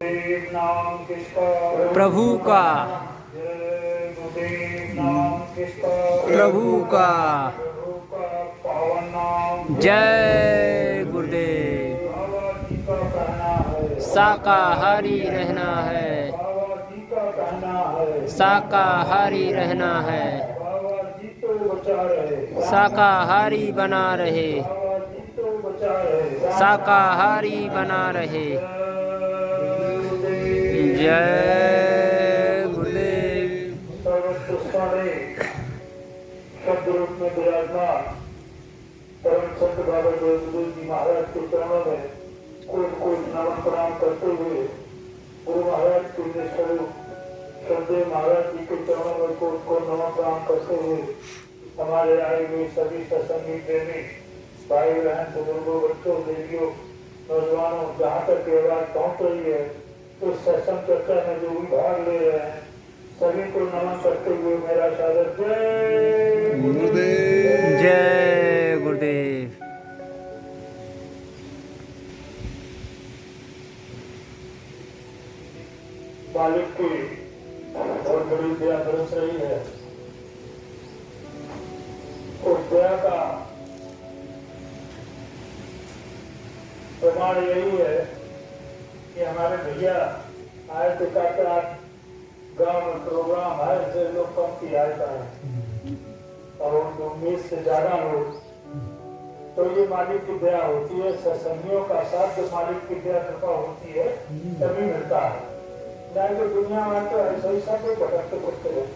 नाम किसका? प्रभु का। नाम किसका? प्रभु का। प्रभु का पावन नाम। जय गुरुदेव। बाबा जी का कहना है शाकाहारी रहना है। बाबा जी का कहना है शाकाहारी रहना है। बाबा जी तो बचा रहे शाकाहारी बना रहे। बाबा जी तो बचा रहे शाकाहारी बना रहे। जय गुरुदेव। सर्वत्र सारे शब्द रूप में विराजमान परम संत बाबा गुरुदेव जी महाराज के चरणों में कोट नमन प्रणाम करते हुए गुरु महाराज के स्वरूप श्रद्धेय महाराज जी के चरणों में कोट नमन प्रणाम करते हुए हमारे आए हुए सभी सत्संगी प्रेमी भाई बहन बुजुर्गों बच्चों बेटियों नौजवानों जहाँ तक ये आवाज पहुँच रही है उस सत्संग चर्चा में जो भी भाग ले रहे हैं सभी को नमन करते हुए मेरा सादर जय गुरुदेव। जय गुरुदेव। बालिक की बहुत बड़ी दया बरस रही है। उस दया का प्रमाण यही है कि हमारे भैया आए थे काकरात गांव में प्रोग्राम है से लोग कम की आए है और उनको 19 से ज्यादा लोग तो ये मालिक की दया होती है। सत्संगियों का साथ जो मालिक की दया कृपा होती है तभी मिलता है। नहीं तो दुनिया में तो ऐसा ही सब लोग भटकते फिरते हैं।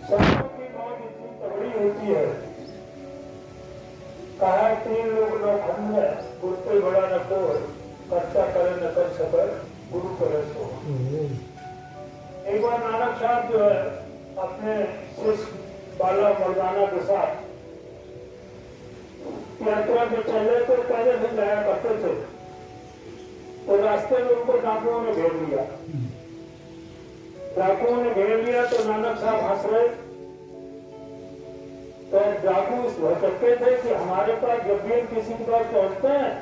संतों की मौत इतनी तगड़ी होती है कहा 3 लोग लोखंड गुरते बड़ा न को कर्ता करे न कर सकर गुरु करे सो। एक बार नानक साहब जो है अपने शिष्य बाला मर्दाना के साथ यात्रा में चले तो पहले से जाया करते थे तो रास्ते में उनको डाकुओं ने घेर लिया। डाकुओं ने घेर लिया तो नानक साहब हंस रहे तो डाकू भटकते थे कि हमारे पास जब भी किसी के पास पहुंचते हैं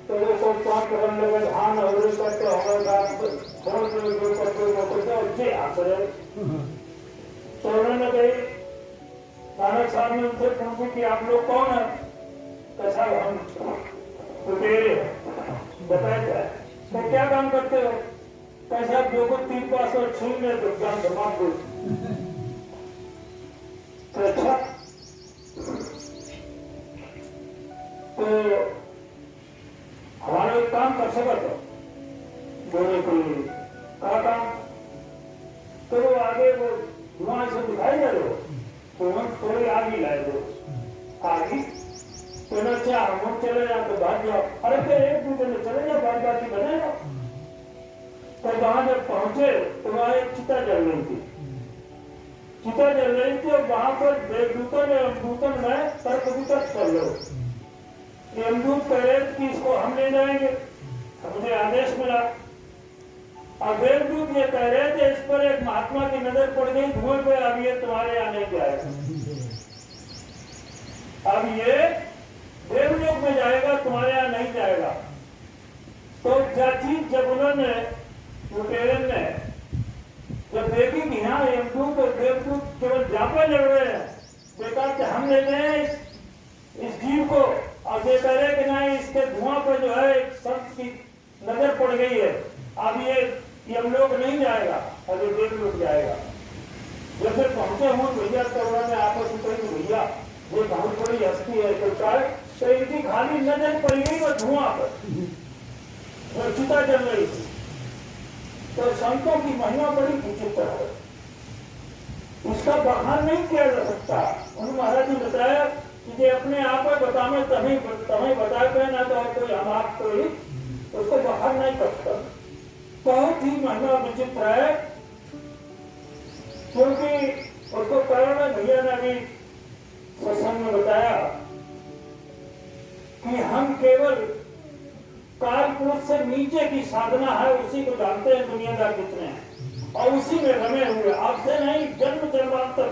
तो वो कोई पांच करने लगे धान अवरे करते हमें छोड़ करते अच्छे हंस रहे। तो उन्होंने कही नानक साहब ने उनसे पूछा कि आप लोग कौन है? तो साहब हम लुटेरे बताया तो क्या काम करते हो? कैसे आप जो को 3 पास और छीन ले तो ज्ञान धमाक दो। तो अच्छा तो हमारा एक काम कर सका था बोले कोई क्या काम? तो वो आगे वो धुआं से दिखाई दे रहे हो तो हम थोड़ी आग ही लाए दो आगे तो ना क्या हम चले जाओ तो भाग जाओ। अरे तो एक दूसरे में चले जाओ बात बात ही बनेगा। तो वहां जब पहुंचे तो वहां एक चिता जल रही थी। चिता जल रही थी और वहां पर देवदूतन में तर्क वितर्क कर लो। यमदूत कह रहे कि इसको हम ले जाएंगे मुझे आदेश मिला और देवदूत ये कह रहे थे इस पर एक महात्मा की नजर पड़ गई धुएं पे अब ये तुम्हारे यहाँ नहीं जाएगा। अब ये देवलोक में जाएगा तुम्हारे यहाँ नहीं जाएगा। तो चीज जब उन्होंने लुटेरन ने जब देखी कि यहाँ यमदूत और देवदूत केवल जापे लड़ रहे हैं बेकार से हम ले गए इस जीव को और ये कह रहे कि नहीं इसके धुआं पर जो है एक संत की नजर पड़ गई है अब ये यमलोक नहीं जाएगा और ये देवलोक जाएगा। जब फिर पहुंचे हूँ भैया तो उन्होंने आपस में कही भैया ये बहुत बड़ी हस्ती है तो इनकी खाली नजर पड़ी गई वो धुआं पर वो चिता जल रही थी। तो संतों की महिमा बड़ी विचित्र है उसका बखान नहीं किया जा सकता। उन्होंने महाराज ने बताया कि ये अपने आप में बतावे तभी बता पे ना तो कोई हम आप कोई उसको बखान नहीं करता। बहुत ही महिमा विचित्र है क्योंकि उसको कारण भैया ने अभी सत्संग में बताया कि हम केवल काल पुरुष से नीचे की साधना है उसी को जानते हैं दुनियादार कितने हैं और उसी में रमे हुए आपसे नहीं जन्म जन्मांतर।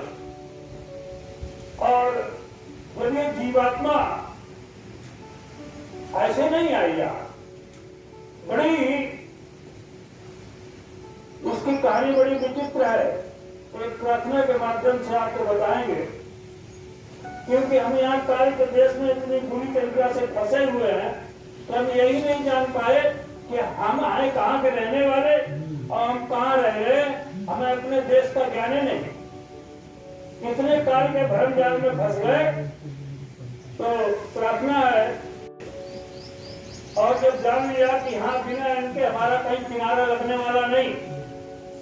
और जब ये जीवात्मा ऐसे नहीं आई यार बड़ी उसकी कहानी बड़ी विचित्र है, एक प्रार्थना के माध्यम से आपको बताएंगे। क्योंकि हम यहाँ काल के देश में इतनी बुरी तरीका से फंसे हुए हैं कि हम यही नहीं जान पाए कि हम आए कहाँ के रहने वाले और हम कहाँ रह रहे, हमें अपने देश का ज्ञान ही नहीं। कितने काल के भ्रम जाल में फंस गए। तो प्रार्थना है, और जब जान लिया कि हाँ बिना इनके हमारा कहीं किनारा लगने वाला नहीं,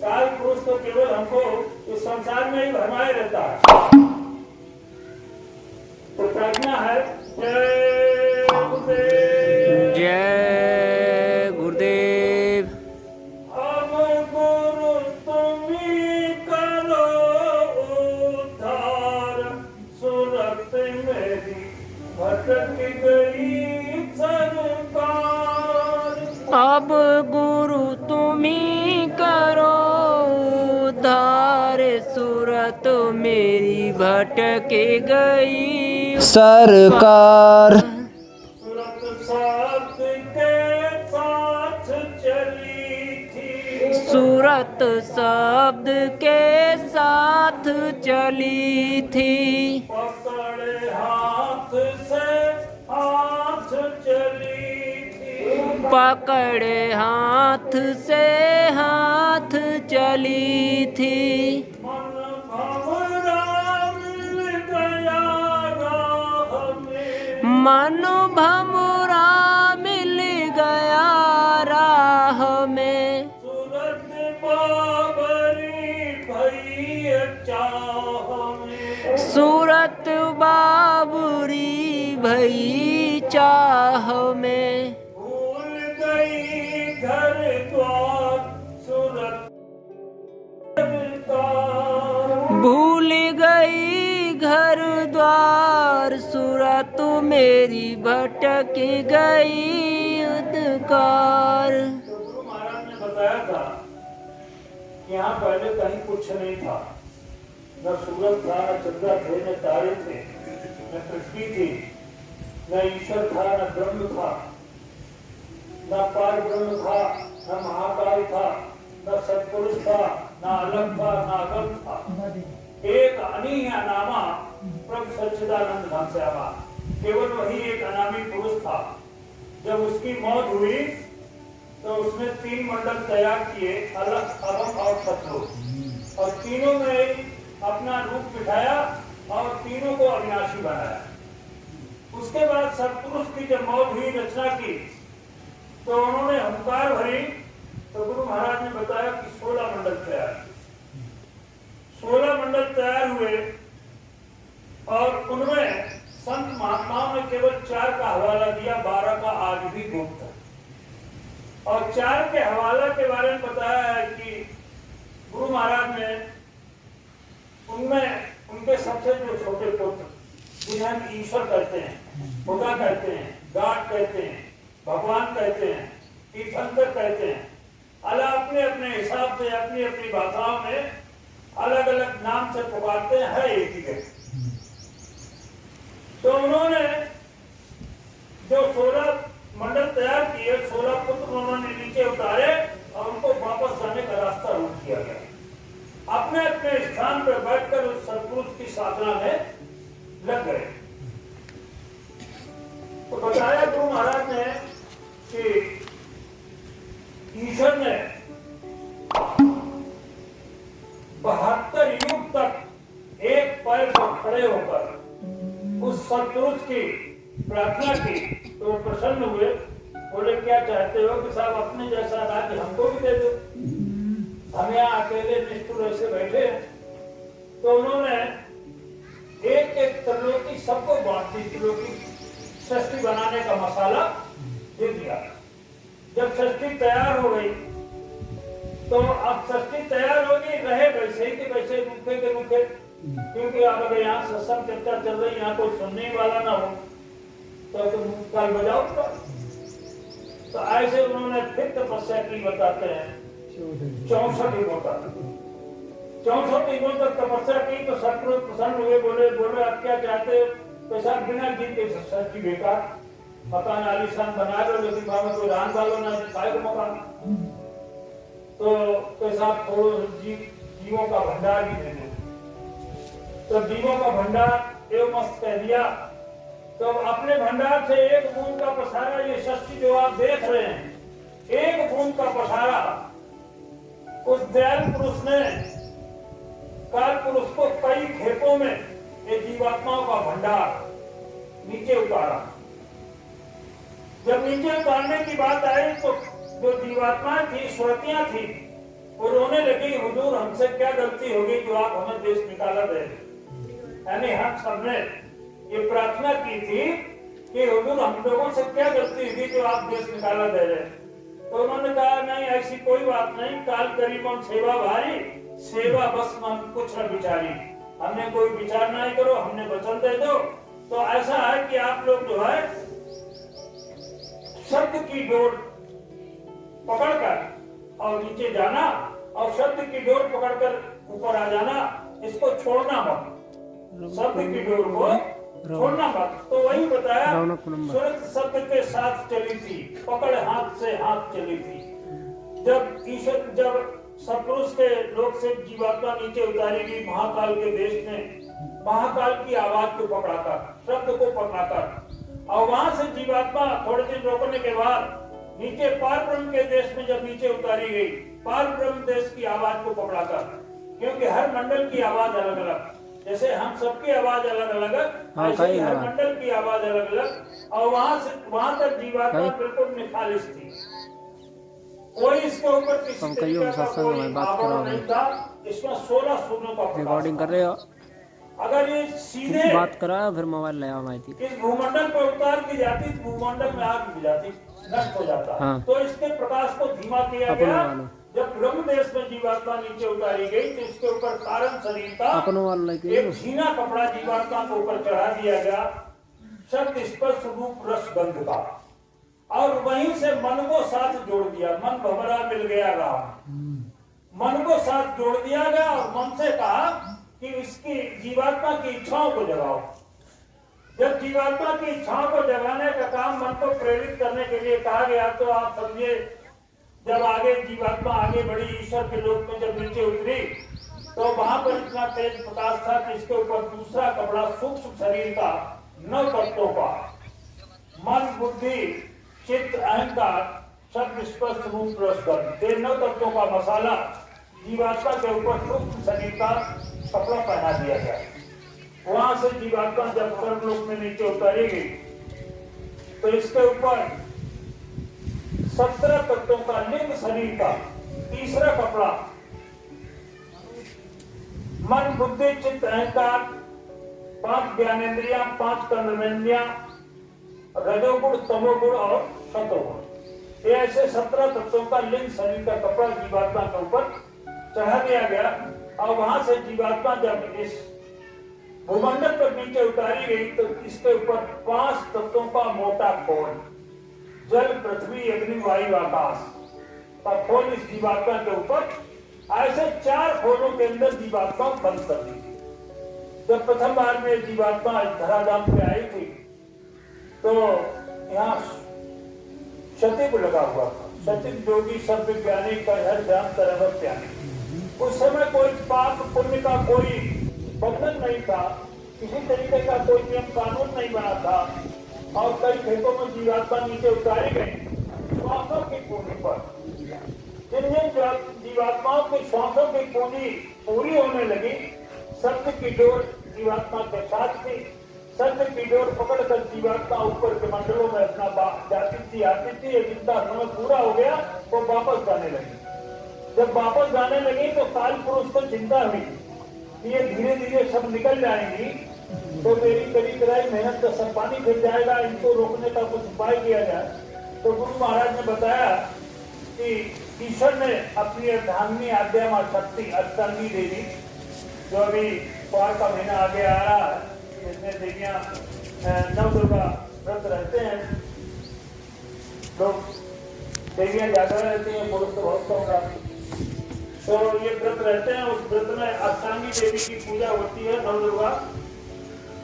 काल पुरुष तो केवल हमको इस संसार में ही भरमाए रहता है। तो प्रार्थना है, जय गुरुदेव। जय गुरुदेव। अब गुरु तुम्ही करो उद्धार, सूरत मेरी भटक गई सरकार। अब गुरु तुम्ही करो उद्धार, सूरत मेरी भटक गई सरकार। सूरत शब्द के साथ चली थी, सूरत शब्द के साथ चली थी, पकड़े हाथ से हाथ चली थी, पकड़े हाथ से हाथ चली थी। मन भंवरा मिल गया राह में, मन भंवरा मिल गया राह में, सूरत बाबरी भई चाह में, सूरत बाबरी भई चाह में। भूल गई घर द्वार सूरत का, भूल गई घर द्वार, सूरत मेरी भटक गई उदकार। तो गुरु महाराज ने बताया था कि यहाँ पहले कहीं कुछ नहीं था, न सूरज था, न चंद्र थे, न तारे थे, न पृथ्वी थी, न ईश्वर था, न ब्रह्म था, न पार ब्रह्म था, न महाकाल था, न सत्पुरुष था, न अलग था, न अगम था। एक अनीय अनामा प्रभु सच्चिदानंद घन श्यामा, केवल वही एक अनामी पुरुष था। जब उसकी मौत हुई तो उसने 3 मंडल तैयार किए, अलग, अगम और सतलोक, और तीनों में अपना रूप बिठाया और तीनों को अविनाशी बनाया। उसके बाद सत्पुरुष की जब मौत हुई, रचना की, तो उन्होंने हुंकार भरी। तो गुरु महाराज ने बताया कि 16 मंडल तैयार, 16 मंडल तैयार हुए, और उनमें संत महात्माओं ने केवल 4 का हवाला दिया, 12 का आज भी गुप्त है। और 4 के हवाला के बारे में बताया है कि गुरु महाराज ने उनमें उनके सबसे जो छोटे पुत्र, जिन्हें हम ईश्वर कहते हैं, खुदा कहते हैं, गॉड कहते हैं, भगवान कहते हैं, तीर्थंकर कहते हैं, अलग अपने अपने हिसाब से अपनी अपनी भाषाओं में अलग अलग नाम से पुकारते हैं, है एक ही व्यक्ति। तो उन्होंने जो 16 मंडल तैयार किए, 16 पुत्र उन्होंने नीचे उतारे और उनको वापस जाने का रास्ता रोक दिया गया। अपने अपने स्थान पर बैठकर उस सत्पुरुष की साधना में लग गए। तो बताया गुरु महाराज ने कि ईश्वर ने 72 युग तक एक पैर पर खड़े होकर उस सत्पुरुष की प्रार्थना की, तो वो प्रसन्न हुए। बोले क्या चाहते हो कि साहब अपने जैसा राज्य हमको भी दे दो, हम यहाँ अकेले निष्ठुर ऐसे बैठे। तो उन्होंने एक एक त्रिलोकी सबको बांट दी, त्रिलोकी सृष्टि बनाने का मसाला दे दिया। जब सृष्टि तैयार हो गई तो अब सृष्टि तैयार होगी, रहे वैसे ही के वैसे, रूखे के रूखे, क्योंकि अब अगर यहाँ सत्संग चर्चा चल रही, यहाँ कोई सुनने वाला ना हो तो तुम कल बजाओ। तो ऐसे उन्होंने फिर तपस्या की, बताते हैं 64 युगों तक, 64 युगों तक तपस्या की। तो सतपुरुष प्रसन्न हुए, बोले आप क्या चाहते हो? पैसा बिना गीत के सृष्टि बेकार, मकान आलीशान बना लो, लेकिन वहां कोई रहने वालों ना, खाए को मकान। तो साथ थोड़ा जीवों का भंडार भी दे दो। तो जीवों का भंडार एवं मस्त कह दिया। तो अपने भंडार से एक बूंद का पसारा, ये षष्ठी जो आप देख रहे हैं, एक बूंद का पसारा उस दयाल पुरुष ने काल पुरुष को कई खेपों में ये जीवात्माओं का भंडार नीचे उतारा। जब नीचे उतारने की बात आई तो जो जीवात्माएं थी, श्रुतियां थी, वो रोने लगी, हुजूर हमसे क्या गलती होगी जो आप हमें देश निकाला दे। यानी हम सबने ये प्रार्थना की थी कि हुजूर हम लोगों से क्या गलती हुई जो आप देश निकाला दे रहे। तो उन्होंने कहा नहीं ऐसी कोई बात नहीं, काल करीबन सेवा भारी, सेवा बस हम कुछ न बिचारी, हमने कोई विचार नहीं करो, हमने वचन दे दो। तो ऐसा है कि आप लोग जो है शब्द की डोर पकड़कर और नीचे जाना और शब्द की डोर पकड़कर ऊपर आ जाना, इसको छोड़ना मत, शब्द की डोर को छोड़ना मत। तो वही बताया, सुरत शब्द के साथ चली थी, पकड़ हाथ से हाथ चली थी। जब ईश्वर, जब सतपुरुष के लोक से जीवात्मा नीचे उतारी गई महाकाल के देश में, महाकाल की आवाज को पकड़ाकर, शब्द को पकड़ाकर, और वहां से जीवात्मा थोड़े दिन रोकने के बाद नीचे पार ब्रह्म के देश में जब नीचे उतारी गई, पार ब्रह्म देश की आवाज को पकड़ाकर, क्योंकि हर मंडल की आवाज अलग अलग, जैसे हम सबकी आवाज अलग अलग है, ऐसे ही हर मंडल की आवाज अलग अलग। और वहां तक जीवात्मा बिल्कुल निखालिस थी, कोई इसके ऊपर किसी तरीके का कोई आवरण नहीं था। इसमें 16 सूर्यों का रिकॉर्डिंग कर रहे हो, अगर ये सीधे बात करा फिर मोबाइल ले आओ थी, इस भूमंडल पर उतार दी जाती, भूमंडल में आग मिल जाती, नष्ट हो जाता। हाँ। तो इसके प्रकाश को धीमा किया गया। जब ब्रह्म देश में जीवात्मा नीचे उतारी गई तो इसके ऊपर कारण शरीर का एक झीना कपड़ा जीवात्मा को ऊपर चढ़ा दिया गया, शब्द स्पर्श रूप रस गंध का, और वहीं से मन को साथ जोड़ दिया। मन भंवरा मिल गया राम, मन को साथ जोड़ दिया गया और मन से कहा कि इसकी जीवात्मा की इच्छाओं को जगाओ। जब जीवात्मा की इच्छाओं को जगाने का काम मन को प्रेरित करने के लिए कहा गया, तो आप समझिए जब आगे जीवात्मा आगे बढ़ी, ईश्वर के लोक में जब नीचे उतरी, तो वहां पर इतना तेज प्रकाश था कि इसके ऊपर दूसरा कपड़ा सूक्ष्म शरीर का 9 तत्वों का, मन बुद्धि चित्त अहंकार शब्द स्पर्श रूप रस, 9 तत्वों का मसाला जीवात्मा के ऊपर सूक्ष्म शरीर का कपड़ा पहना दिया गया। वहां से जीवात्मा जब स्वर्गलोक में नीचे उतारी गई तो इसके ऊपर 17 तत्वों का लिंग शरीर का तीसरा कपड़ा, मन बुद्धि चित्त अहंकार, 5 ज्ञानेंद्रियां, 5 कर्मेंद्रियां, रजोगुण तमोगुण और सतोगुण, ये ऐसे 17 तत्वों का लिंग शरीर का कपड़ा जीवात्मा के ऊपर चढ़ा दिया गया। और वहां से जीवात्मा जब इस भूमंडल पर नीचे उतारी गई तो इसके ऊपर 5 तत्वों का मोटा खोल, जल पृथ्वी अग्नि वायु आकाश का खोल इस जीवात्मा के ऊपर, ऐसे 4 खोलों के अंदर जीवात्मा बंद कर दी थी। जब प्रथम बार में जीवात्मा धराधाम पे आई थी तो यहाँ सतीब लगा हुआ था, सतीब जोगी सब विज्ञानी का हर ध्यान तरह ज्ञानी। उस समय कोई पाप पुण्य का कोई बंधन नहीं था, किसी तरीके का कोई नियम कानून नहीं बना था, और कई खेतों में जीवात्मा नीचे उतारी गई श्वासों की पूंजी पर। जिन जीवात्माओं की श्वासों की पूंजी पूरी होने लगी, शब्द की डोर जीवात्मा के साथ थी, शब्द की डोर पकड़कर जीवात्मा ऊपर के मंडलों में अपना जाती थी आती थी। जिनका समय पूरा हो गया वो वापस जाने लगी। जब वापस जाने लगी तो काल पुरुष को चिंता हुई कि ये धीरे धीरे सब निकल जाएंगी, तो मेरी कड़ी कराई मेहनत का सब पानी फिर जाएगा, इनको रोकने का कुछ उपाय किया जाए। तो गुरु महाराज ने बताया कि ईश्वर ने अपनी अर्धांगिनी आद्या मां शक्ति अष्टांगी देवी, जो अभी पार का महीना आगे आ रहा है, इसमें देवियां नवदुर्गा व्रत रहते हैं, लोग देवियां ज्यादा रहती हैं, पुरुष तो बहुत कम रहती, तो ये व्रत रहते हैं। उस व्रत में अष्टांगी देवी की पूजा होती है, नवदुर्गा।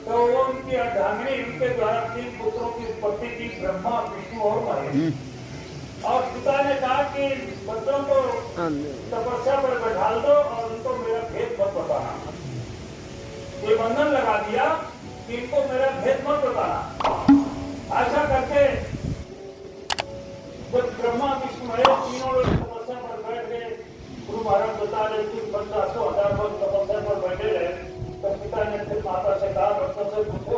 तो वो उनकी अर्धांगिनी, उनके द्वारा 3 पुत्रों की उत्पत्ति की, ब्रह्मा विष्णु और महेश। और पिता ने कहा कि बच्चों को हाँ, तपस्या पर बैठा दो और उनको मेरा भेद मत बताना। ये बंधन लगा दिया कि इनको मेरा भेद मत बताना। ऐसा करके जब ब्रह्मा विष्णु महेश तीनों लोग तपस्या पर बैठ गए, गुरु महाराज बता रहे कि 50,000 वर्ष तपस्या पर बैठे रहे, तो पिता ने फिर माता से कहा, बच्चों से पूछो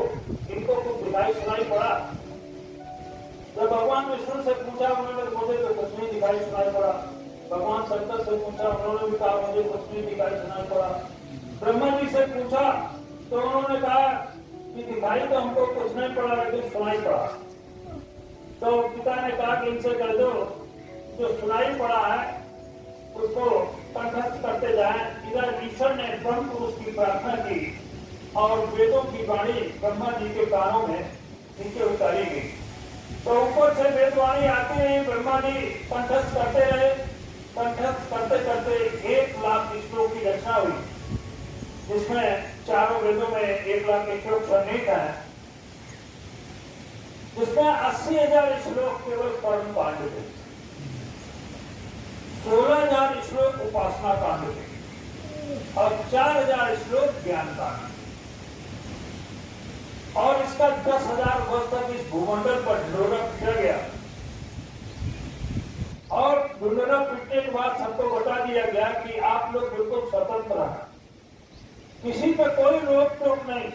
इनको कुछ दिखाई सुनाई पड़ा? जब भगवान विष्णु से पूछा उन्होंने बोले तो कुछ नहीं दिखाई सुनाई पड़ा। भगवान शंकर से पूछा उन्होंने भी कहा मुझे कुछ नहीं दिखाई सुनाई पड़ा। ब्रह्मा जी से पूछा तो उन्होंने कहा कि दिखाई तो हमको कुछ नहीं पड़ा लेकिन सुनाई पड़ा। तो पिता ने कहा कि इनसे कह दो जो सुनाई पड़ा है उसको कंठस्थ करते जाएं। इधर ईश्वर ने ब्रह्म पुरुष की प्रार्थना की और वेदों की वाणी ब्रह्मा जी के कानों में नीचे उतारी गई। तो ऊपर से वेदवाणी आती रही, ब्रह्मा जी कंठस्थ करते रहे। कंठस्थ करते करते 1 लाख श्लोक की रचना हुई, जिसमें चारों वेदों में 1 लाख श्लोक सन्निहित है, जिसमें 80,000 श्लोक केवल कर्म कांड थे, 16,000 श्लोक उपासना कांड थे और 4,000 श्लोक ज्ञान कांड। और इसका 10,000 वर्ष तक इस भूमंडल पर ढिंढोरा पीटा गया और ढिंढोरा पीटने के बाद सबको बता दिया गया कि आप लोग बिल्कुल स्वतंत्र हैं, किसी पर कोई रोक टोक नहीं,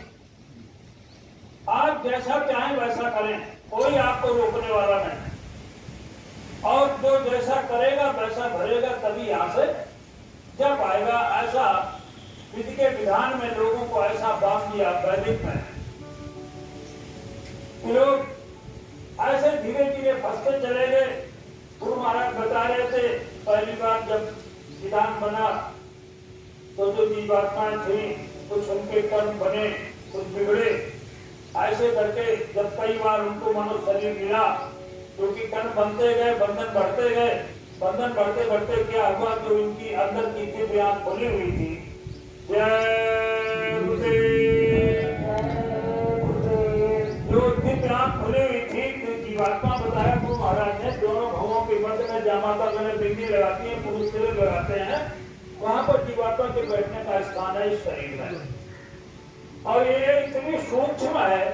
आप जैसा चाहें वैसा करें, कोई आपको रोकने वाला नहीं। और जो जैसा करेगा वैसा भरेगा, तभी यहां से जब आएगा। ऐसा विधि के विधान में लोगों को ऐसा बांध दिया वैदिक में, लोग ऐसे धीरे धीरे फंसते चले गए। गुरु महाराज बता रहे थे पहली बार जब विधान बना तो जो जीवात्माएं थी कुछ उनके कर्म बने कुछ बिगड़े, ऐसे करके जब कई बार उनको मनुष्य शरीर मिला, क्योंकि कर्म बनते गए, बंधन बढ़ते गए, बंधन बढ़ते बढ़ते क्या हुआ, जो इनकी अंदर की दिव्य आंख खुली हुई थी, जो दिव्य आंख खुली हुई थी, जीवात्मा बताया गुरु महाराज ने, दोनों भवों के मध्य में जामाता मैंने बिंदी लगाती है, पुरुष तिलक लगाते हैं, वहां पर जीवात्मा के बैठने का स्थान है इस शरीर में। और ये इतनी सूक्ष्म है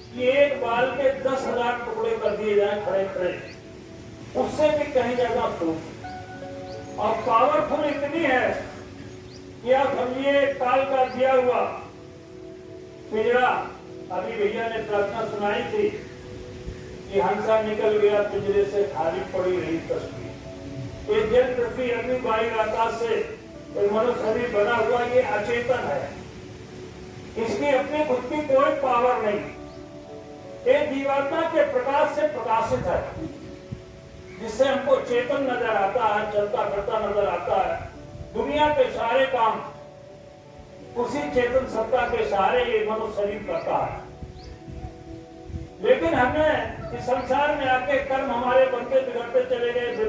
कि एक बाल के 10,000 टुकड़े कर दिए जाए खड़े खड़े, उससे भी कहीं ज्यादा सूक्ष्म और पावरफुल इतनी है कि आप समझिए काल का दिया हुआ पिंजरा। अभी भैया ने प्रार्थना सुनाई थी कि हंसा निकल गया पिंजरे से, खाली पड़ी रही तस्वीर। ये जल पृथ्वी अग्नि वायु आकाश से मनुष्य शरीर बना हुआ, ये अचेतन है, इसकी अपनी खुद की कोई पावर नहीं। ये जीवात्मा के प्रकाश से प्रकाशित है, जिससे हमको चेतन नजर आता है, चलता फिरता नजर आता है। दुनिया के सारे काम उसी चेतन सत्ता के सहारे ये मनुष्य शरीर करता है। लेकिन हमने इस संसार में आके कर्म हमारे बनते बिगड़ते चले गए।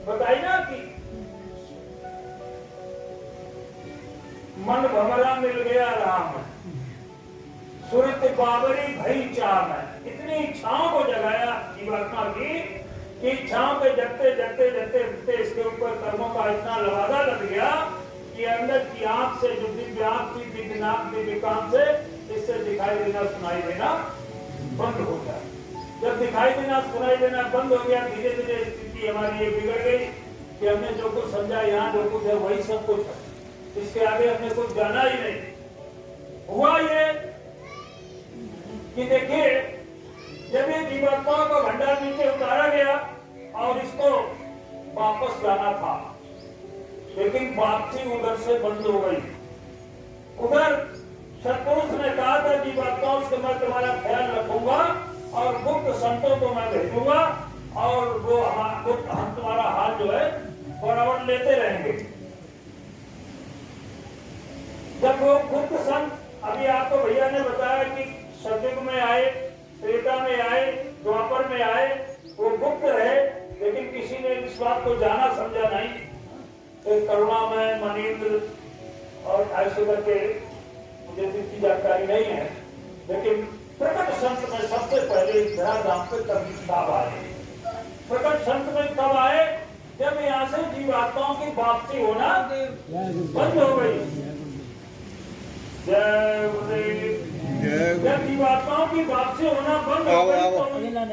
बताई ना कि मन भमरा मिल गया राम, सुरत बाबरी भई चाम है। इतनी इच्छाओं को जगाया जीवात्मा की कि इच्छाओं के जगते जगते जगते जगते इसके ऊपर कर्मों का इतना लवादा लग गया कि अंदर की आंख से, जो दिव्य आंख थी, दिव्य नाक, दिव्य कान से, इससे दिखाई देना सुनाई देना बंद हो गया। जब दिखाई देना सुनाई देना बंद हो गया, धीरे धीरे स्थिति हमारी ये बिगड़ गई कि हमने जो कुछ समझा यहाँ जो कुछ है वही सब कुछ है, इसके आगे हमने कुछ जाना ही नहीं। हुआ ये कि देखिए, जब ये जीवात्माओं का भंडार नीचे उतारा गया और इसको वापस जाना था, लेकिन वापसी उधर से बंद हो गई। उधर सतपुरुष ने कहा था जीवात्माओं से मैं तुम्हारा ख्याल रखूंगा और गुप्त संतों को मैं भेजूंगा और वो हम तुम्हारा हाल जो है बराबर लेते रहेंगे। जब वो गुप्त संत, अभी आपको भैया ने बताया कि सतयुग में आए, त्रेता में आए, द्वापर में आए, वो गुप्त रहे, लेकिन किसी ने इस बात को जाना समझा नहीं। एक करुणा में मनीन्द्र और ऐसे करके, मुझे इसकी जानकारी नहीं है, लेकिन प्रकट संत में सबसे पहले धराधाम पे कभी साहब आए। प्रकट संत में कब आए जब यहाँ से जीवात्माओं की वापसी होना बंद हो गई, जय गुरुदेव, जब जीवात्माओं की वापसी होना बंद हो गई तो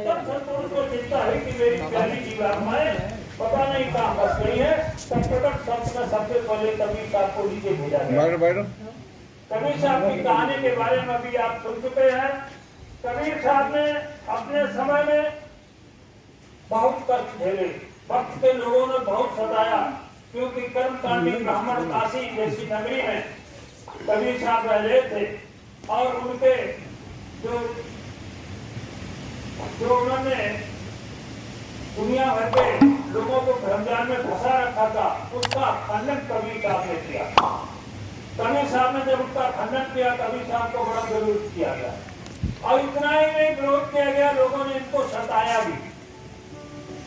तब सतपुरुष को चिंता है कि मेरी प्यारी जीवात्माएं पता नहीं कहाँ फंस गई है। तब प्रकट संत में सबसे पहले कबीर साहब को नीचे भेजा गया। कबीर साहब की कहानी के बारे में भी आप सुन चुके हैं। कबीर साहब ने अपने समय में बहुत कष्ट झेले, वक्त के लोगों ने बहुत सताया, क्योंकि कर्मकांडी ब्राह्मण काशी जैसी नगरी में कबीर साहब रह रहे थे और उनके जो उन्होंने दुनिया भर के लोगों को भ्रमजाल में फंसा रखा था, उसका खंडन कबीर साहब ने किया। कबीर साहब ने जब उसका खंडन किया, कबीर साहब को बड़ा विरोध किया गया और इतना ही नहीं विरोध किया गया, लोगों ने इनको सताया भी।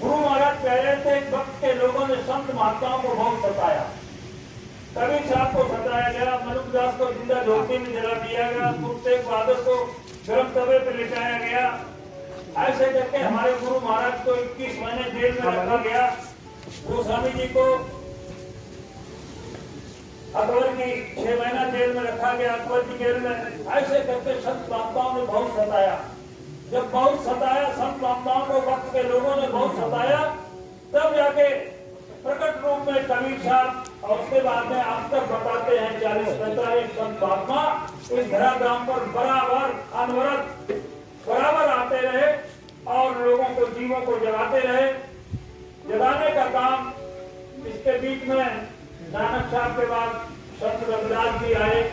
गुरु महाराज कह रहे थे, वक्त के लोगों ने संत महात्माओं को बहुत सताया। कबीर साहब को सताया गया, मनुदास को जिंदा झोंपड़ी में जला दिया गया, गुरु तेग बहादुर को गर्म तवे पर लिटाया गया। ऐसे करके हमारे गुरु महाराज को 21 महीने जेल में रखा गया। गोस्वामी जी को अकबर की 6 महीना जेल में रखा गया, अकबर की जेल में। ऐसे करके संत महात्माओं ने बहुत सताया। जब बहुत सताया संत महात्माओं को, वक्त के लोगों ने बहुत सताया, तब जाके प्रकट रूप में कबीर साहब और उसके बाद में अब तक बताते हैं 40-45 संत महात्मा इस धराधाम पर बराबर अनवरत बराबर आते रहे और लोगों को, जीवों को जगाते रहे। जगाने का काम, इसके बीच में नानक साहब के बाद संत रविदास जी आए।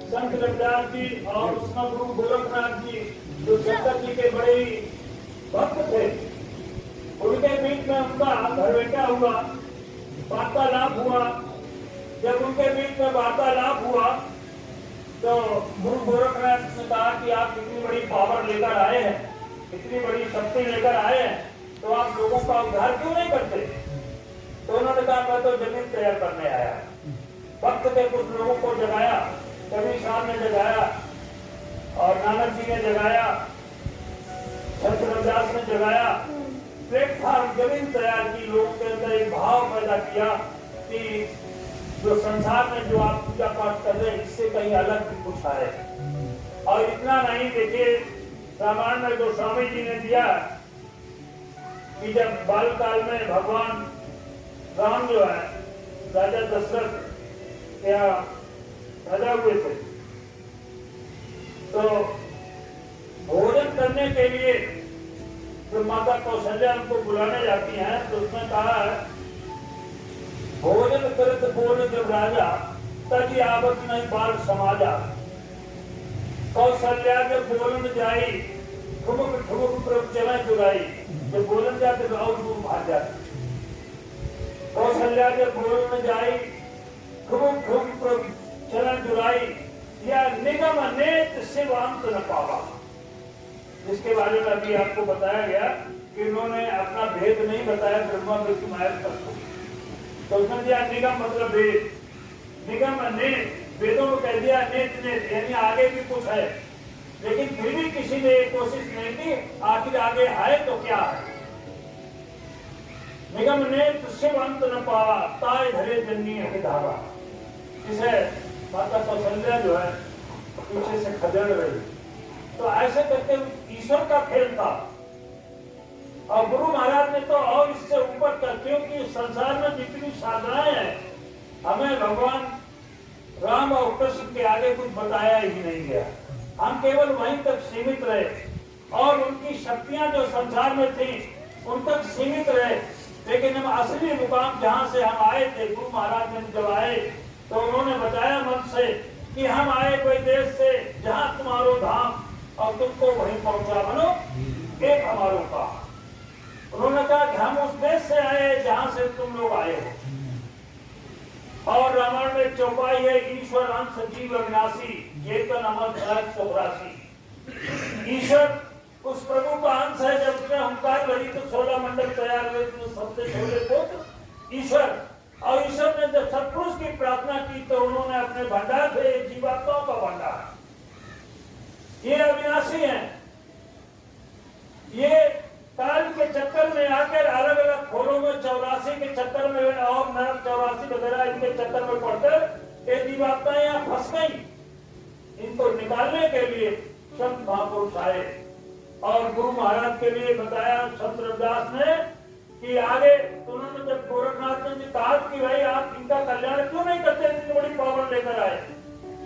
संत रविदास जी और उसमें गुरु गोरखनाथ जी जो शंकर जी के बड़े ही भक्त थे, उनके बीच में उनका घरबेटा हुआ, वार्तालाप हुआ। जब उनके बीच में वार्तालाप हुआ तो गुरु गोरखनाथ ने कहा कि आप इतनी बड़ी पावर लेकर आए हैं, इतनी बड़ी शक्ति लेकर आए हैं, तो आप लोगों का उद्धार क्यों नहीं करते? तो उन्होंने कहा, मैं तो जमीन तैयार करने आया। वक्त के कुछ लोगों को जगाया, कबीर साहब ने जगाया और नानक जी ने जगाया, संत रविदास ने जगाया। प्लेटफॉर्म जमीन तैयार की, लोगों के अंदर एक भाव पैदा किया कि जो संसार में जो आप पूजा पाठ कर रहे हैं, इससे कहीं अलग भी कुछ है। और इतना नहीं, देखिए रामायण में गोस्वामी जी ने दिया कि जब बाल काल में भगवान राम जो है राजा दशरथ के यहाँ राजा हुए थे, तो भोजन करने के लिए जो माता कौशल्या उनको बुलाने जाती हैं, तो उसने कहा है, भोजन करत बोल जब राजा तजी आवत नहीं बाल समाजा। कौशल्या जब बोलन जाई ठुमुक ठुमुक प्रभ चला जुगाई। जब बोलन जाते तो और दूर भाग जाते। कौशल्या जब बोलन जाई ठुमुक ठुमुक प्रभ चला जुगाई, या निगम नेत शिवांत न पावा। जिसके बारे में अभी आपको बताया गया कि उन्होंने अपना भेद नहीं बताया ब्रह्मा विष्णु महेश तक को, तो उसने दिया निगम मतलब वेद, निगम नेत, वेदों में कह दिया नेत नेत, यानी आगे भी कुछ है, लेकिन फिर भी किसी ने कोशिश नहीं की आखिर आगे है तो क्या है। निगम नेत शिव अंत न पावा, ताय धरे जन्नी है धावा। जिसे माता कौशल्या जो है पीछे से खदेड़ रही, तो ऐसे करके ईश्वर का खेल था। और गुरु महाराज ने तो और इससे ऊपर कर, क्योंकि संसार में जितनी साधनाएं हैं, हमें भगवान राम और कृष्ण के आगे कुछ बताया ही नहीं गया। हम केवल वहीं तक सीमित रहे और उनकी शक्तियां जो संसार में थी उन तक सीमित रहे। लेकिन हम असली मुकाम जहां से हम आए थे, गुरु महाराज ने जब आए तो उन्होंने बताया मन से कि हम आए कोई देश से जहां तुम्हारो धाम और तुमको वहीं पहुंचा बनो एक हमारो का। उन्होंने कहा कि हम उस देश से आए जहां से तुम लोग आए हो। और रामायण में चौपाई है, ईश्वर अंश जीव अविनाशी, चेतन अमर 84। ईश्वर उस प्रभु का अंश है। जब उसने हुंकार भरी तो 16 मंडल तैयार हुए, तो सबसे छोटे पुत्र ईश्वर। और ईश्वर ने जब सत्पुरुष की प्रार्थना की तो उन्होंने अपने भंडार से जीवात्माओं का भंडार, ये अविनाशी हैं, ये काल के चक्कर में आकर अलग अलग खोरों में 84 के चक्कर में और नरक 84 वगैरह इनके चक्कर में पड़कर ये जीवात्माएं यहाँ फंस गई। इनको निकालने के लिए संत महापुरुष आए और गुरु महाराज के लिए बताया संत रविदास ने कि आगे उन्होंने जब गोरखनाथ ने कहा कि भाई आप इनका कल्याण क्यों नहीं करते, इतनी बड़ी पावर लेकर आए,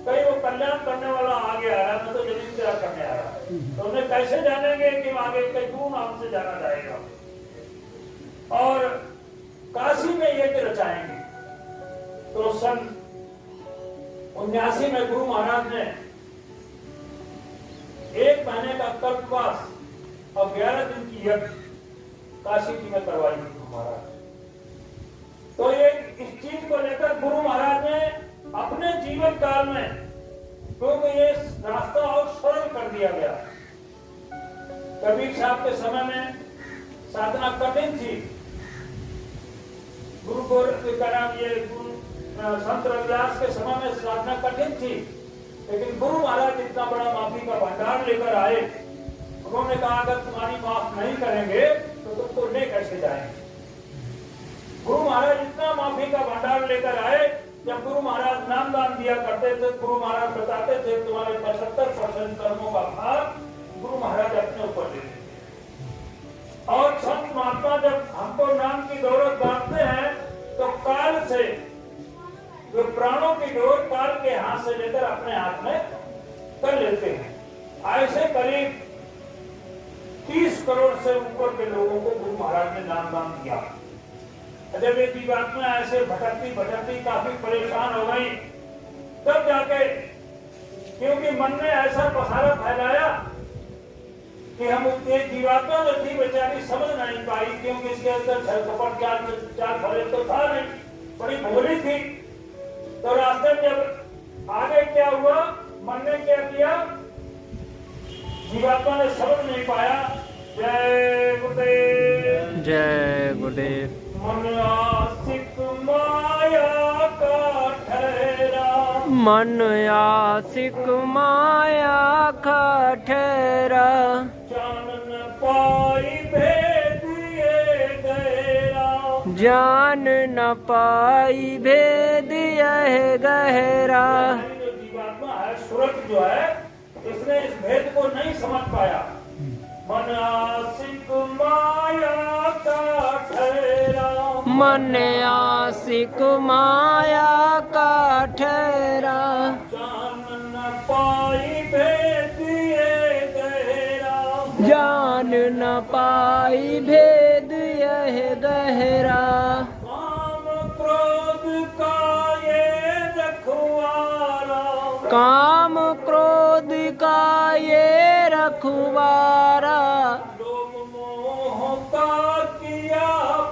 कहीं वो कल्याण करने वाला आगे आया, मैं तो जमीन तेरा करने आया, तो उन्हें कैसे जानेंगे कि आगे कहीं दूर नाम से जाना जाएगा। और काशी में यज्ञ रचाएंगे। तो सन 79 में गुरु महाराज ने 1 महीने का कल्पवास और 11 दिन की यज्ञ काशी जी में करवाई गुरु महाराज। तो ये इस चीज को लेकर गुरु महाराज ने अपने जीवन काल में, क्योंकि ये रास्ता और सरल कर दिया गया। कबीर साहब के समय में साधना कठिन थी, गुरु गोरख ये गुरु संत रविदास के समय में साधना कठिन थी, लेकिन गुरु महाराज इतना बड़ा माफी का भंडार लेकर आए। उन्होंने कहा अगर तुम्हारी माफ नहीं करेंगे तो तुमको ले कैसे जाएंगे। गुरु महाराज इतना माफी का भंडार लेकर आए। जब गुरु महाराज नाम दान दिया करते थे, गुरु महाराज बताते थे तुम्हारे 75% कर्मों का भार गुरु महाराज अपने ऊपर लेते थे। और संत महात्मा जब हमको नाम की दौलत बांटते हैं तो काल से जो प्राणों की डोर काल के हाथ से लेकर अपने हाथ में कर लेते हैं। ऐसे करीब 30 करोड़ से ऊपर के लोगों को गुरु महाराज ने नाम दान दिया। जब ये जीवात्मा ऐसे भटकती भटकती काफी परेशान हो गई, तब जाके, क्योंकि मन ने ऐसा पसारा फैलाया कि हम ये जीवात्मा जो थी बेचारी समझ नहीं पाई, क्योंकि इसके अंदर छल कपट चाल फरेब तो था नहीं, बड़ी भोली थी। तो रास्ते में जब आगे क्या हुआ, मन ने क्या किया, जीवात्मा ने समझ नहीं पाया। जय गुरुदेव, जय गुरुदेव। मन आशिक माया का ठहरा, मन आशिक माया का ठहरा, जान न पाई भेद ये गहरा, जान न पाई भेद यह गहरा। जो जीवात्मा है, सूरत जो है, इसने इस भेद को नहीं समझ पाया। मन आशिक माया का ठहरा, मन आशिक माया का ठहरा, जान न पाई भेद ये गहरा, जान न पाई भेद यह गहरा। काम क्रोध का ये रखवारा, काम क्रोध का ये रखवारा, लोभ मोह का किया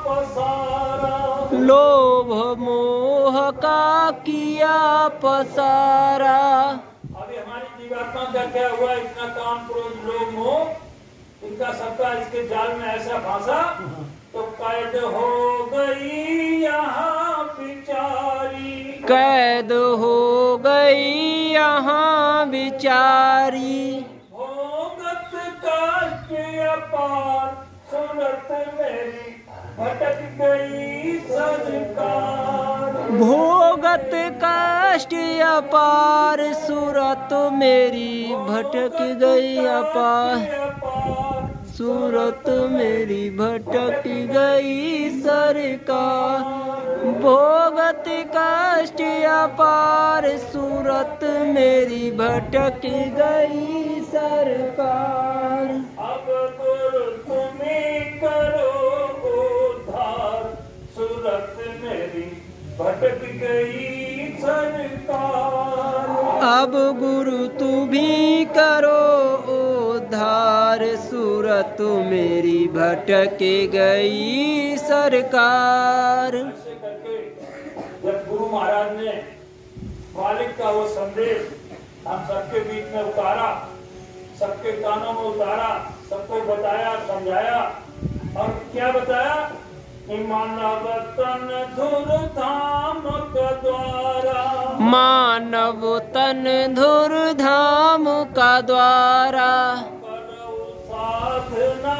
पसारा, लोभ मोह का किया पसारा। अभी हमारी जीवात्मा का क्या हुआ, इतना काम क्रोध लोभ मोह इनका सबका इसके जाल में ऐसा फंसा तो कैद हो गई यहाँ बिचारी, कैद हो गई यहाँ बिचारी। भोगत कष्ट अपार सूरत मेरी भटक गई सरकार, भोगत कष्ट अपार सूरत मेरी भटक गई अपार, सूरत मेरी भटक गई सरकार। भोगत कष्ट अपार सूरत मेरी भटक गई सरकार। अब गुरु तुम्ही करो उद्धार, सूरत मेरी भटक गई सरकार। अब गुरु तू भी करो उद्धार, सूरत मेरी भटक गई सरकार। ऐसे करके जब गुरु महाराज ने मालिक का वो संदेश हम सबके बीच में उतारा, सबके कानों में उतारा, सबको बताया समझाया, और क्या बताया कि मानव तन धुर धाम का द्वारा, मानव तन धुर धाम का द्वारा, करो साधना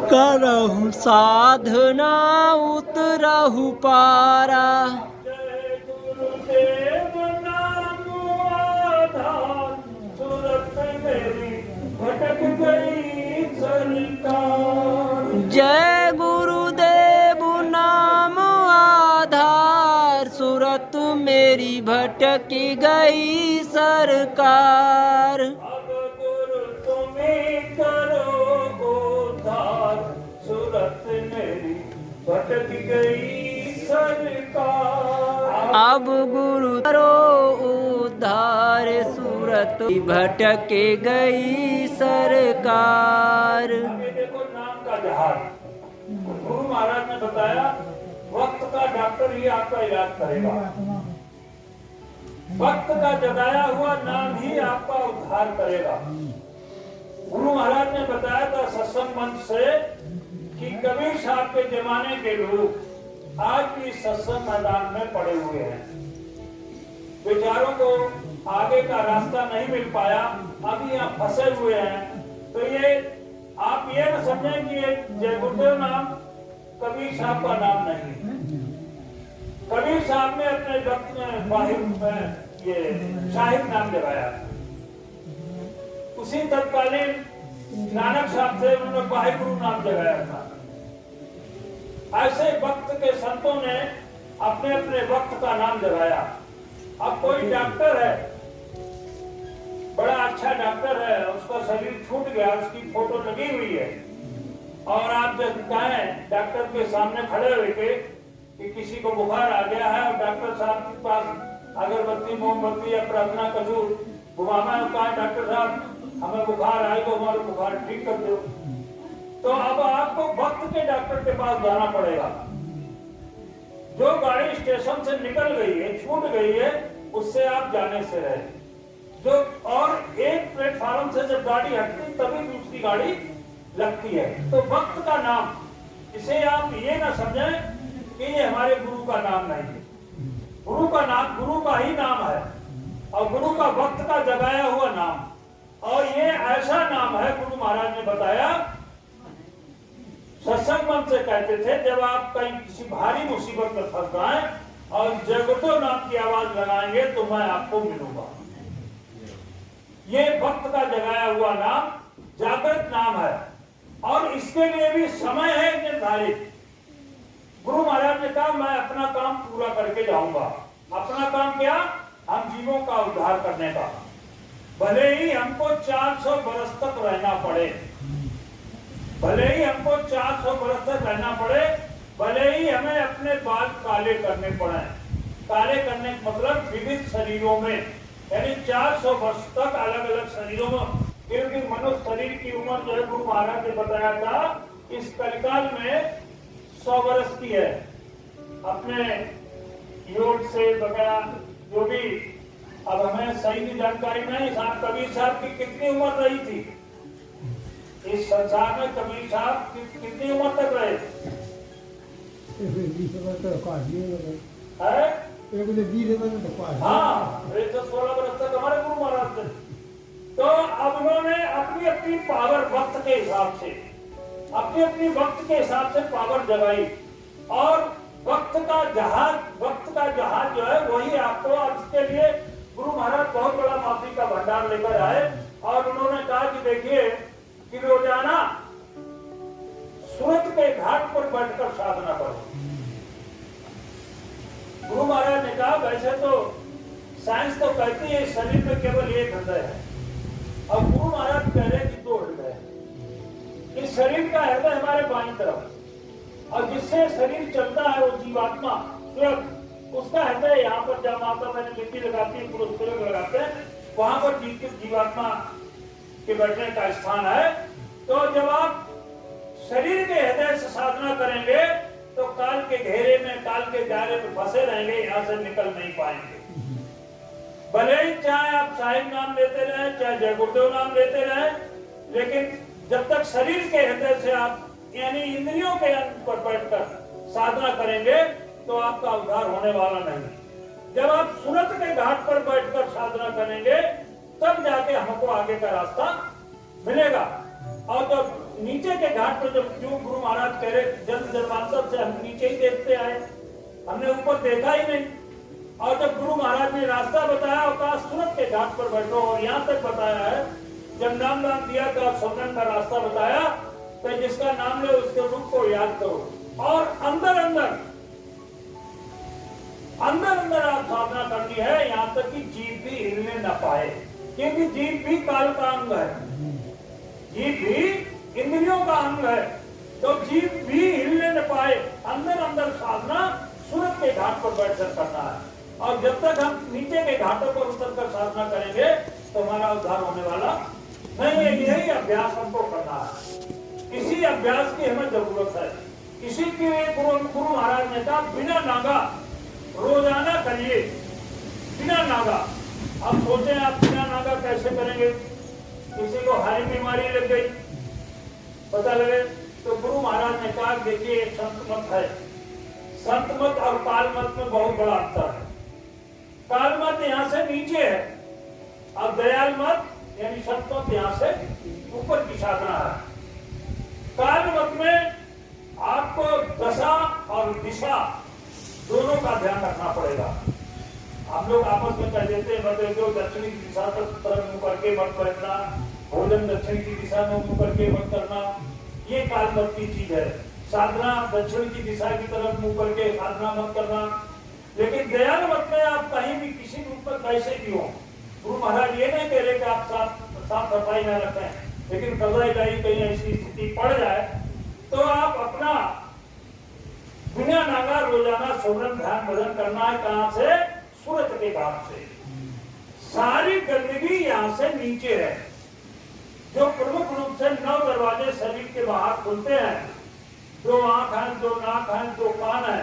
करहु साधना उतरहु पारा। जय गुरुदेव नाम आधार, सूरत मेरी भटक गई सरकार। जय गुरुदेव नाम आधार, सूरत मेरी भटक गई सरकार। अब गुरु तुम्हें करो उद्धार, सूरत मेरी भटक गई सरकार। अब गुरु करो उद्धार, सूरत भटक गई सरकार। आगे देखो नाम का जहाज। गुरु महाराज ने बताया वक्त का डॉक्टर ही आपका इलाज करेगा, वक्त का जगाया हुआ नाम ही आपका उद्धार करेगा। गुरु महाराज ने बताया था सत्संग मंच से कि कबीर साहब के जमाने के लोग आज भी सत्संग मैदान में पड़े हुए हैं। बेचारों को आगे का रास्ता नहीं मिल पाया, अभी यहाँ फंसे हुए हैं। तो ये आप ये न समझें कि ये जय गुरुदेव नाम कबीर साहब का नाम नहीं है। कबीर साहब ने अपने वक्त में वाहिद ये शाहिद नाम लगाया। उसी तत्कालीन नानक साहब थे, उन्होंने वाहिगुरु नाम लगाया था। ऐसे वक्त के संतों ने अपने अपने वक्त का नाम जगाया। अब कोई डॉक्टर है, बड़ा अच्छा डॉक्टर है, उसका शरीर छूट गया, उसकी फोटो लगी हुई है, और आप जब कहें डॉक्टर के सामने खड़े होके कि किसी को बुखार आ गया है और डॉक्टर साहब के पास अगरबत्ती मोमबत्ती या प्रार्थना कसूर घुमाना कहा डॉक्टर साहब हमें बुखार आई तो हमारा बुखार ठीक कर दो, तो अब आपको वक्त के डॉक्टर के पास जाना पड़ेगा। जो गाड़ी स्टेशन से निकल गई है, छूट गई है, उससे आप जाने से रहे। जो और एक प्लेटफॉर्म से जब गाड़ी हटती तभी दूसरी गाड़ी लगती है। तो वक्त का नाम, इसे आप ये ना समझें कि ये हमारे गुरु का नाम नहीं है। गुरु का नाम गुरु का ही नाम है, और गुरु का वक्त का जगाया हुआ नाम। और ये ऐसा नाम है, गुरु महाराज ने बताया, सत्संग मंच से कहते थे जब आप कहीं किसी भारी मुसीबत में फंस जाएं और जय गुरुदेव नाम की आवाज लगाएंगे तो मैं आपको मिलूंगा। ये वक्त का जगाया हुआ नाम जागृत नाम है, और इसके लिए भी समय है निर्धारित। गुरु महाराज ने कहा मैं अपना काम पूरा करके जाऊंगा। अपना काम क्या? हम जीवों का उद्धार करने का। भले ही हमको 400 बरस तक रहना पड़े, भले ही हमको 400 बरस तक रहना पड़े, भले ही हमें अपने बाल काले करने पड़े। काले करने का मतलब विविध शरीरों में, यानी 400 वर्ष तक अलग अलग शरीरों में, क्योंकि मनुष्य शरीर की उम्र जो है गुरु महाराज ने बताया था इस कलिकाल में 100 वर्ष की है। अपने योग से वगैरह जो भी, अब हमें सही जानकारी नहीं, साहब कबीर साहब की कितनी उम्र रही थी इस संसार में? कबीर साहब कितनी उम्र तक रहे? हाँ, 16 वर्ष तक हमारे गुरु महाराज थे। तो अब उन्होंने अपनी अपनी पावर वक्त के हिसाब से, अपनी अपनी वक्त के हिसाब से पावर जगाई, और वक्त का जहाज जो है वही आपको, अब इसके लिए गुरु महाराज बहुत बड़ा माफी का भंडार लेकर आए, और उन्होंने कहा कि देखिए कि रोजाना सूरत के घाट पर बैठकर साधना करो। गुरु महाराज ने कहा वैसे तो साइंस तो कहती है शरीर में केवल एक हृदय है, और गुरु महाराज कह रहे कि 2 हृदय है। इस शरीर का हृदय हमारे बाईं तरफ, और जिससे शरीर चलता है वो जीवात्मा, तो उसका हृदय यहाँ पर जब माता मैंने लिट्टी लगाती है, पुरुष लगाते हैं, वहां पर जीवात्मा के बैठने का स्थान है। तो जब आप शरीर के हृदय से साधना करेंगे तो काल के घेरे में, काल के दायरे में फंसे रहेंगे, यहाँ से निकल नहीं पाएंगे। भले ही चाहे आप साहिब नाम लेते रहे, चाहे जय गुरुदेव नाम लेते रहे, लेकिन जब तक शरीर के हृदय से आप यानी इंद्रियों के अंत पर बैठकर साधना करेंगे तो आपका उद्धार होने वाला नहीं। जब आप सूरत के घाट पर बैठकर साधना करेंगे तब जाके हमको आगे का रास्ता मिलेगा। और जब नीचे के घाट पर जब जो गुरु महाराज कह रहे जन्म जन्मांतर से हम नीचे ही देखते आए, हमने ऊपर देखा ही नहीं। और जब गुरु महाराज ने रास्ता बताया और कहा सूरत के घाट पर बैठो, और यहाँ तक बताया है जब नाम दिया तो स्वर्ण का रास्ता बताया, तो जिसका नाम ले उसके रूप को याद करो। और अंदर अंदर आप साधना करनी है, यहाँ तक कि जीभ भी हिलने न पाए, क्योंकि जीभ भी काल का अंग है, जीभ भी इंद्रियों का अंग है, तो जीभ भी हिलने न पाए। अंदर साधना सूरत के घाट पर बैठकर करना है। और जब तक हम नीचे के घाटों पर उतरकर साधना करेंगे तो हमारा उद्धार होने वाला नहीं है। यही अभ्यास हमको करना है, इसी अभ्यास की हमें जरूरत है। इसी के लिए गुरु महाराज ने कहा बिना नागा रोजाना करिए, बिना नागा। अब सोचे आप बिना नागा कैसे करेंगे? किसी को हारी बीमारी लग गई, पता लगे, तो गुरु महाराज ने कहा देखिए एक संत मत है, संत मत और काल मत में बहुत बड़ा अंतर है। काल मत यहाँ से नीचे है, और दयाल मत यानी संत मत यहाँ से ऊपर की साधना है। काल मत में आपको दशा और दिशा दोनों का ध्यान रखना पड़ेगा। हम लोग आपस में कह देते हैं मतलब जो दक्षिणी की दिशा तरफ मुंह करके मत बैठना, भोजन दक्षिण की दिशा में मुंह करके मत करना, ये काल मत की चीज है। साधना दक्षिण की दिशा की तरफ मुंह करके साधना मत करना। लेकिन दयाल मत में आप कहीं भी किसी रूप में कैसे भी हो, गुरु महाराज ये नहीं कह रहे कि आप साफ सफाई न रखें, लेकिन कदाई कहीं ऐसी स्थिति पड़ जाए तो आप अपना बिना नागा रोजाना सुमरन ध्यान भजन करना है। कहां से? सूरत के घाट से। सारी गंदगी यहाँ से नीचे है। जो प्रमुख रूप से 9 दरवाजे शरीर के बाहर खुलते हैं, 2 आंख है, 2 नाक है, 2 कान है,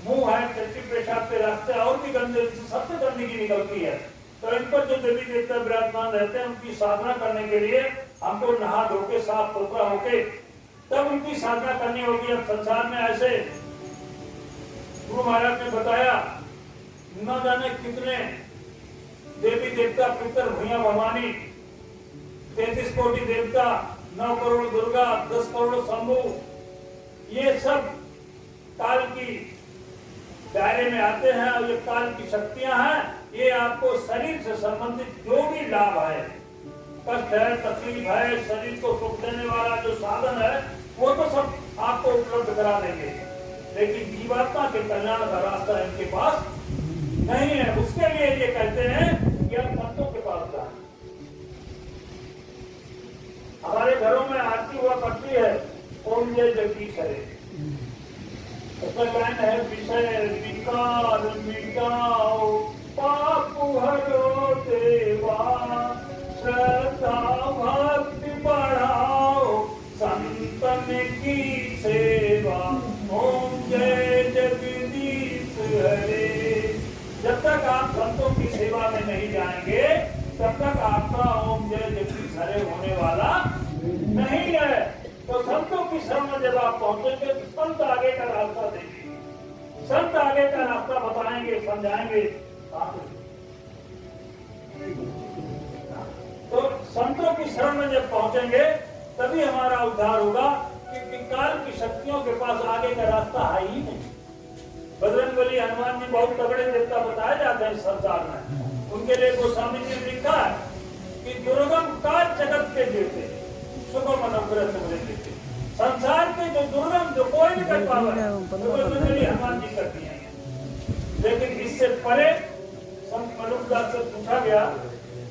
मुंह है, टट्टी पेशाब के रास्ते और भी गंदगी, सबसे गंदगी निकलती है। तो इन पर जो देवी देवता विराजमान रहते हैं उनकी साधना करने के लिए हमको नहा धो के साफ सुथरा होके तब उनकी साधना करनी होगी। अब संसार में ऐसे गुरु महाराज ने बताया न जाने कितने देवी देवता, पितर, भैया, भवानी, 33 कोटि देवता, 9 करोड़ दुर्गा, 10 करोड़ शंभु, ये सब काल की दायरे में आते हैं। और ये काल की शक्तियां हैं, ये आपको शरीर से संबंधित जो भी लाभ है, कष्ट है, तकलीफ है, शरीर को सुख देने वाला जो साधन है वो तो सब आपको उपलब्ध करा देंगे, लेकिन जीवात्मा के कल्याण का रास्ता इनके पास नहीं है। उसके लिए ये कहते हैं कि हम संतों के पास जाएं। हमारे घरों में आरती हुआ करती है ओम जय जगदीश हरे, उसका लाइन है विषय विकार मिटाओ पाप हरो देवा, श्रद्धा भक्ति बढ़ाओ संतन की सेवा, ओम जय जगदीश हरे। जब तक आप संतों की सेवा में नहीं जाएंगे तब तक आपका ओम जय जगदीश हरे होने वाला नहीं है। तो संतों की शरण में जब आप पहुंचेंगे तो संत आगे का रास्ता देंगे, संत आगे का रास्ता बताएंगे, समझाएंगे। तो संतों की शरण में जब पहुंचेंगे तभी हमारा उद्धार होगा, क्योंकि काल की शक्तियों के पास आगे का रास्ता है ही नहीं। बजरंगबली, हनुमान जी बहुत तगड़े देवता बताए जाते हैं संसार में। उनके लिए गोस्वामी जी ने लिखा है कि दुर्गम काल जगत के देवते सुगम अनुग्रह तुम्हारे देते। संसार के जो दुर्गम जो कोई नहीं कर पावा बजरंगबली हनुमान जी करती है। लेकिन इससे परे संत मनुदास से पूछा गया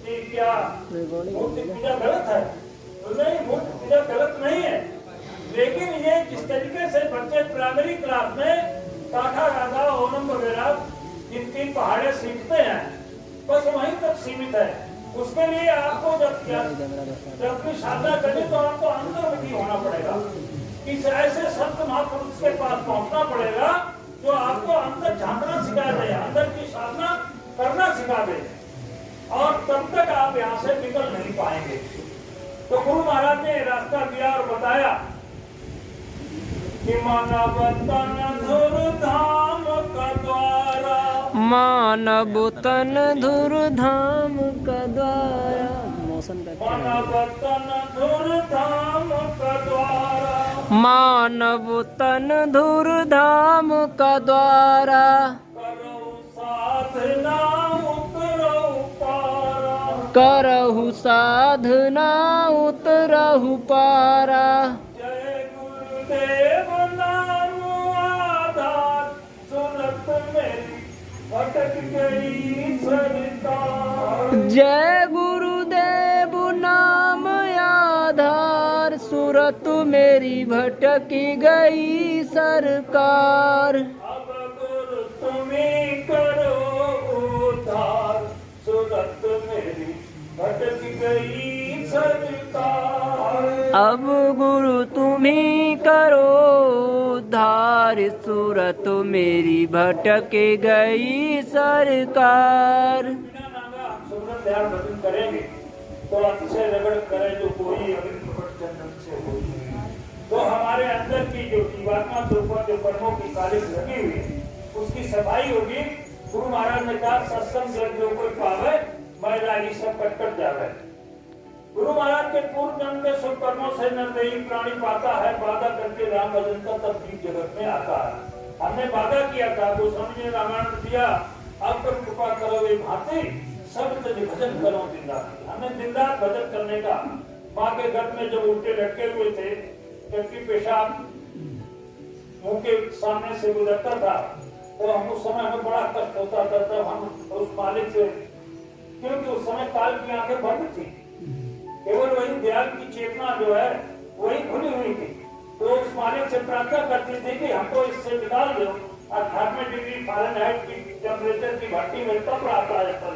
कि क्या मूर्ति पूजा गलत है? तो नहीं, मूर्ति पूजा गलत नहीं है, लेकिन ये जिस तरीके से बच्चे प्राइमरी क्लास में काठा राधा ओनम वगैरह जिन पहाड़े सीखते हैं बस वहीं तक सीमित है। उसके लिए आपको जब भी साधना करनी तो आपको अंतर्मुखी होना पड़ेगा। किसी ऐसे संत महापुरुष के पास पहुंचना पड़ेगा जो आपको अंदर झांकना सिखा दे, अंदर की साधना करना सिखा दे, और तब तक आप यहाँ से निकल नहीं पाएंगे। तो गुरु महाराज ने रास्ता दिया और बताया कि मानव तन धुर धाम का द्वारा, मानव तन धुर धाम का द्वारा, मानव तन धूर्धाम का द्वारा, मानव तन धुर धाम का द्वारा, करो साधना उतरो पारा, करहु साधना उतरहु पारा। जय गुरुदेव नाम आधार, सुनत मेरी भटक गई सरकार। जय गुरुदेव नाम आधार, सुरत मेरी भटकी गई सरकार। अब गुरु तुम्हें करो उद्धार, सुरत मेरी भटक गई सरकार। अब गुरु तुम्ही करो उद्धार, सूरत मेरी भटक गई सरकार। बिना नागा हम सुमरन ध्यान भजन करेंगे तो अतिशय रगड़ करे जो कोई अग्नि प्रकट चंदन से होई, तो हमारे अंदर की जो जीवात्मा के ऊपर जो कर्मों की कालिख लगी हुई है उसकी सफाई होगी। गुरु महाराज ने कहा सत्संग जब जो कोई पावे मैला ही सब कट जावे। गुरु महाराज के पूर्व जन्म के शुभ कर्मों से निर्दयी प्राणी पाता है, बाधा करके राम भजन का तब जीव जगत में आता है। हमने वादा किया था, गोस्वामी ने रामायण दिया, अब तो कृपा करो वे भांति सब भजन करो दिन रात। हमने दिन रात भजन करने का। माँ के घर में जब उल्टे लटके हुए थे, जबकि पेशाब मुंह के सामने से गुजरता था, तो हम उस समय हमें बड़ा कष्ट होता था। तब हम उस मालिक से, क्योंकि उस समय काल की आंखें बंद थी, केवल वही दयाल की चेतना जो है वही खुली हुई थी। तो उस मालिक से प्रार्थना करती थी कि हमको इससे निकाल दो। 98 डिग्री फ़ारेनहाइट की टेम्परेचर की भट्टी में तप रहा था इस पर।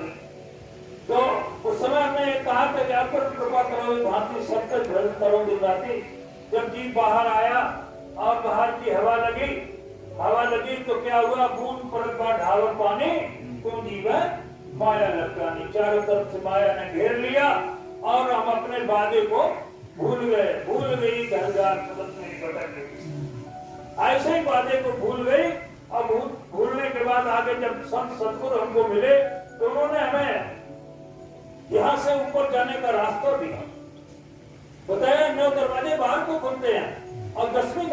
तो उस समय हमने कहा था कि आप पर कृपा करो, भांति सबसे भजन करो दिन राति। जब जीव बाहर आया और बाहर की हवा लगी तो क्या हुआ, बूंद पड़त बा ढावर पानी, तुम जीव माया लटकानी। चारों तरफ से माया ने घेर लिया और हम अपने वादे को भूल गई घरदार तुरंत नहीं भटक गई। ऐसे ही वादे को भूल गई। अब भूलने के बाद आगे जब संत सतगुरु हमको मिले तो उन्होंने हमें यहाँ से ऊपर जाने का रास्ता दिया, बताया 9 दरवाजे बाहर को खुलते हैं और 10वीं